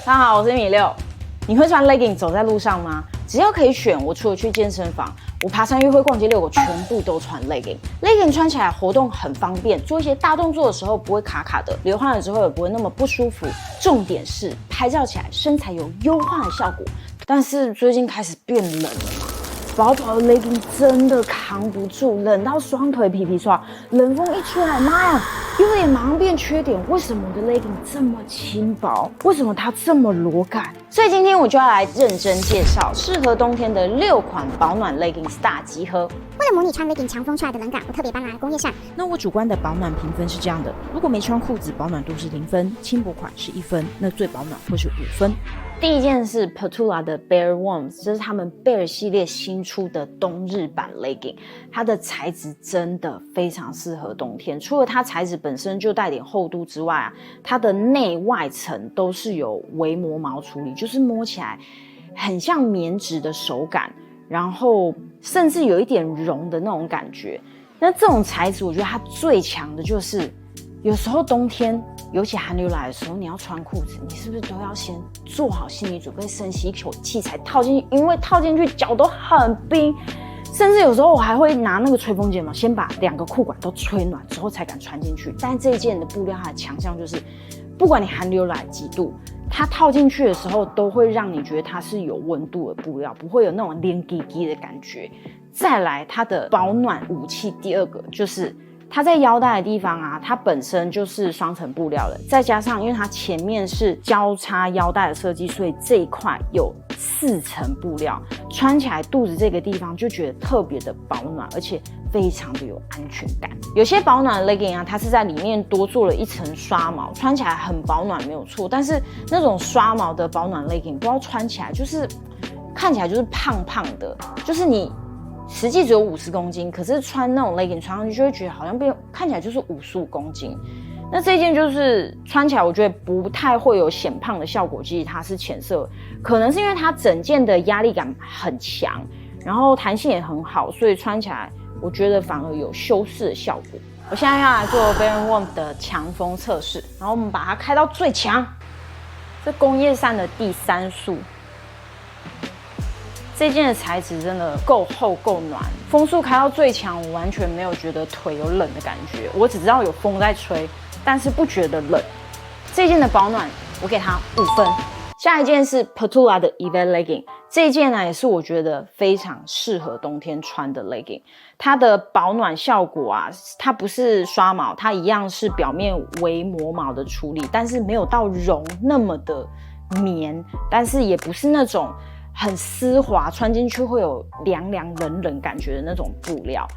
大家好，我是米六。你会穿 legging 走在路上吗？只要可以选，我除了去健身房，我爬山、约会、逛街、遛狗，全部都穿 legging。legging 穿起来活动很方便，做一些大动作的时候不会卡卡的，流汗了之后也不会那么不舒服。重点是拍照起来身材有优化的效果。但是最近开始变冷了嘛，薄薄的 legging 真的扛不住，冷到双腿皮皮唰，冷风一出来，妈呀，优点马上变缺点。为什么我的 legging 这么轻薄？为什么它这么裸感？所以今天我就要来认真介绍适合冬天的6款保暖 leggings 大集合。为了模拟穿 legging 强风出来的冷感，我特别搬来工业上。那我主观的保暖评分是这样的：如果没穿裤子，保暖度是0分，轻薄款是1分，那最保暖会是5分。第一件是 Petula 的 Bear Warms， 这是他们 Bear 系列新出的冬日版 legging， 它的材质真的非常适合冬天。除了它材质本身就带点厚度之外啊，它的内外层都是有微磨毛处理，就是摸起来很像棉质的手感，然后甚至有一点绒的那种感觉。那这种材质我觉得它最强的就是有时候冬天尤其寒流来的时候，你要穿裤子，你是不是都要先做好心理准备，深吸一口气才套进去？因为套进去脚都很冰，甚至有时候我还会拿那个吹风机嘛，先把2个裤管都吹暖之后才敢穿进去。但这一件的布料它的强项就是，不管你寒流来几度，它套进去的时候都会让你觉得它是有温度的布料，不会有那种黏叽叽的感觉。再来，它的保暖武器第2个就是它在腰带的地方啊，它本身就是双层布料的，再加上因为它前面是交叉腰带的设计，所以这一块有4层布料，穿起来肚子这个地方就觉得特别的保暖，而且非常的有安全感。有些保暖的 legging 啊，它是在里面多做了1层刷毛，穿起来很保暖没有错，但是那种刷毛的保暖 legging 不知道穿起来就是看起来就是胖胖的，就是你实际只有50公斤，可是穿那种 legging 穿上去就会觉得好像看起来就是55公斤。那这一件就是穿起来我觉得不太会有显胖的效果，其实它是浅色，可能是因为它整件的压力感很强，然后弹性也很好，所以穿起来我觉得反而有修饰的效果。我现在要来做 Bear Warms 的强风测试，然后我们把它开到最强，这工业扇的第3速。这件的材质真的够厚够暖，风速开到最强，我完全没有觉得腿有冷的感觉，我只知道有风在吹，但是不觉得冷。这件的保暖我给它5分。下一件是 Petula 的 Event Legging， 这一件呢也是我觉得非常适合冬天穿的 legging。它的保暖效果啊，它不是刷毛，它一样是表面微磨毛的处理，但是没有到绒那么的绵，但是也不是那种很丝滑，穿进去会有凉凉冷冷感觉的那种布料。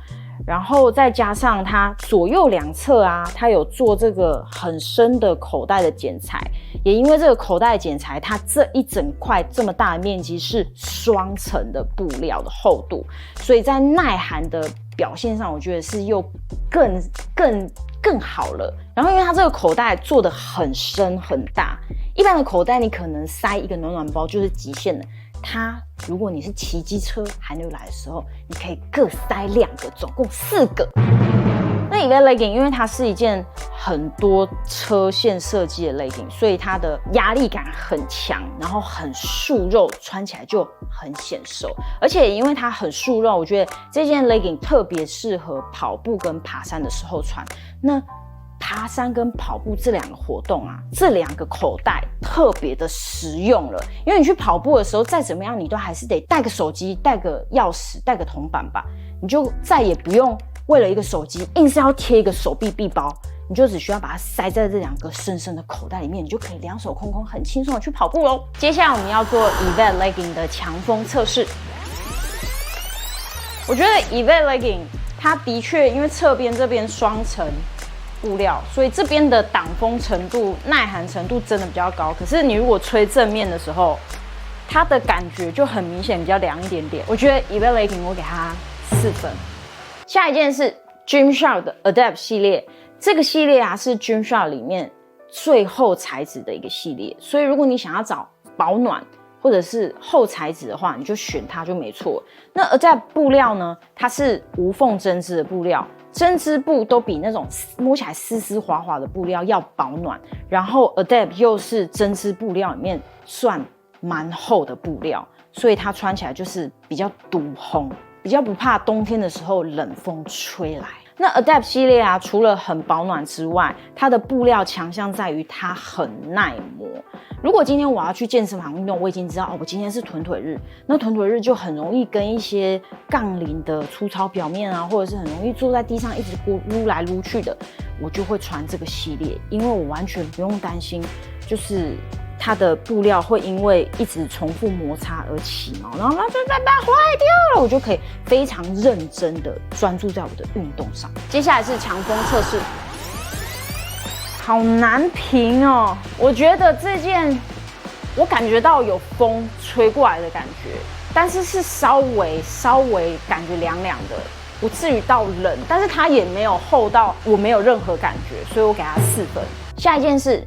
然后再加上它左右2侧啊，它有做这个很深的口袋的剪裁，也因为这个口袋的剪裁，它这一整块这么大的面积是双层的布料的厚度，所以在耐寒的表现上，我觉得是又更好了。然后因为它这个口袋做得很深很大，一般的口袋你可能塞一个暖暖包就是极限了。它如果你是骑机车寒流来的时候，你可以各塞2个，总共4个。那Event Legging 因为它是一件很多车线设计的 legging， 所以它的压力感很强，然后很束肉，穿起来就很显瘦。而且因为它很束肉，我觉得这件 legging 特别适合跑步跟爬山的时候穿。那爬山跟跑步这2个活动啊，这2个口袋特别的实用了。因为你去跑步的时候，再怎么样你都还是得带个手机、带个钥匙、带个铜板吧，你就再也不用为了一个手机硬是要贴一个手臂臂包，你就只需要把它塞在这2个深深的口袋里面，你就可以2手空空很轻松的去跑步咯。接下来我们要做 Event Legging 的强风测试。我觉得 Event Legging 它的确因为侧边这边双层布料，所以这边的挡风程度、耐寒程度真的比较高。可是你如果吹正面的时候，它的感觉就很明显比较凉一点点。我觉得 Event Legging 我给它4分。下一件是 Gymshark 的 Adapt 系列，这个系列啊是 Gymshark 里面最厚材质的一个系列，所以如果你想要找保暖或者是厚材质的话，你就选它就没错。那Adapt 布料呢，它是无缝针织的布料，针织布都比那种摸起来丝丝滑滑的布料要保暖，然后 Adapt 又是针织布料里面算蛮厚的布料，所以它穿起来就是比较独烘，比较不怕冬天的时候冷风吹来。那 Adapt 系列啊，除了很保暖之外，它的布料强项在于它很耐磨。如果今天我要去健身房运动，我已经知道我今天是臀腿日，那臀腿日就很容易跟一些杠铃的粗糙表面啊，或者是很容易坐在地上一直撸来撸去的，我就会穿这个系列，因为我完全不用担心，就是它的布料会因为一直重复摩擦而起毛，然后它就坏掉了，我就可以非常认真的专注在我的运动上。接下来是强风测试，好难评哦。我觉得这件我感觉到有风吹过来的感觉，但是是稍微感觉凉凉的，不至于到冷，但是它也没有厚到我没有任何感觉，所以我给它4分。下一件是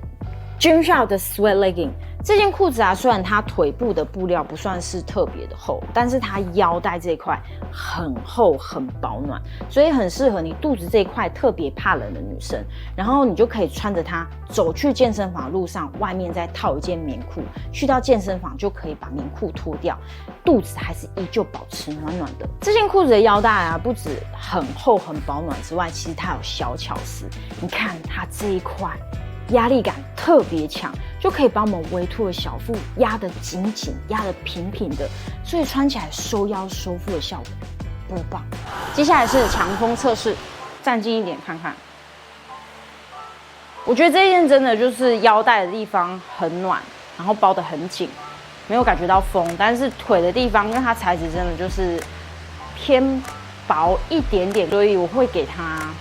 Gymshark 的 Sweat Legging， 这件裤子啊，虽然它腿部的布料不算是特别的厚，但是它腰带这一块很厚很保暖，所以很适合你肚子这一块特别怕冷的女生。然后你就可以穿着它走去健身房路上，外面再套一件棉裤，去到健身房就可以把棉裤脱掉，肚子还是依旧保持暖暖的。这件裤子的腰带啊，不止很厚很保暖之外，其实它有小巧思。你看它这一块压力感特别强，就可以把我们微凸的小腹压得紧紧，压得平平的，所以穿起来收腰收腹的效果不棒。接下来是强风测试，站近一点看看。我觉得这件真的就是腰带的地方很暖，然后包得很紧，没有感觉到风，但是腿的地方，因为它材质真的就是偏薄一点点，所以我会给它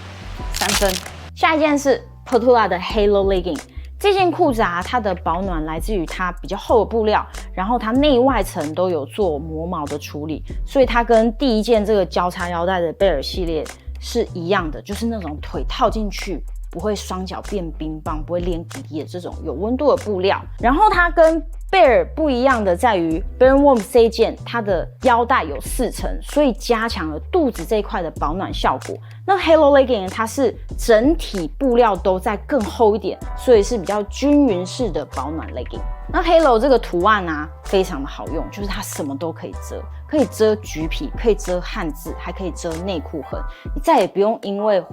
3分。下一件是Petula 的 Halo Legging， 这件裤子啊，它的保暖来自于它比较厚的布料，然后它内外层都有做磨毛的处理，所以它跟第一件这个交叉腰带的贝尔系列是一样的，就是那种腿套进去不会双脚变冰棒，不会连底底的这种有温度的布料。然后它跟贝尔不一样的在于 Bare Warm 这一件，它的腰带有4层，所以加强了肚子这一块的保暖效果。那 Halo Legging 它是整体布料都再更厚一点，所以是比较均匀式的保暖 legging。那 Halo 这个图案啊，非常的好用，就是它什么都可以遮，可以遮橘皮，可以遮汉字，还可以遮内裤痕。你再也不用因为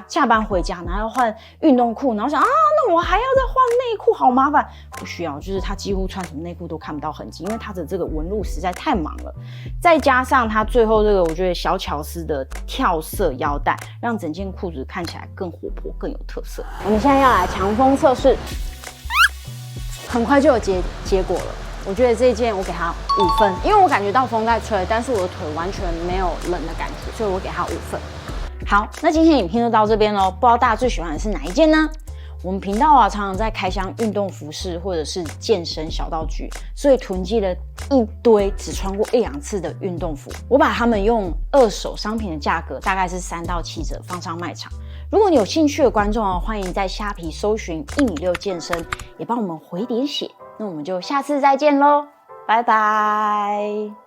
下班回家，然后要换运动裤，然后想啊，那我还要再换内裤，好麻烦。不需要，就是它几乎穿什么内裤都看不到痕迹，因为它的这个纹路实在太忙了。再加上它最后这个我觉得小巧思的跳色腰带，让整件裤子看起来更活泼、更有特色。我们现在要来强风测试。很快就有结果了，我觉得这一件我给它5分，因为我感觉到风在吹，但是我的腿完全没有冷的感觉，所以我给它5分。好，那今天影片就到这边咯，不知道大家最喜欢的是哪一件呢？我们频道啊常常在开箱运动服饰或者是健身小道具，所以囤积了一堆只穿过1-2次的运动服，我把它们用2手商品的价格，大概是3到7折放上卖场。如果你有兴趣的观众哦，欢迎在虾皮搜寻1.6米健身，也帮我们回点血。那我们就下次再见咯，拜拜。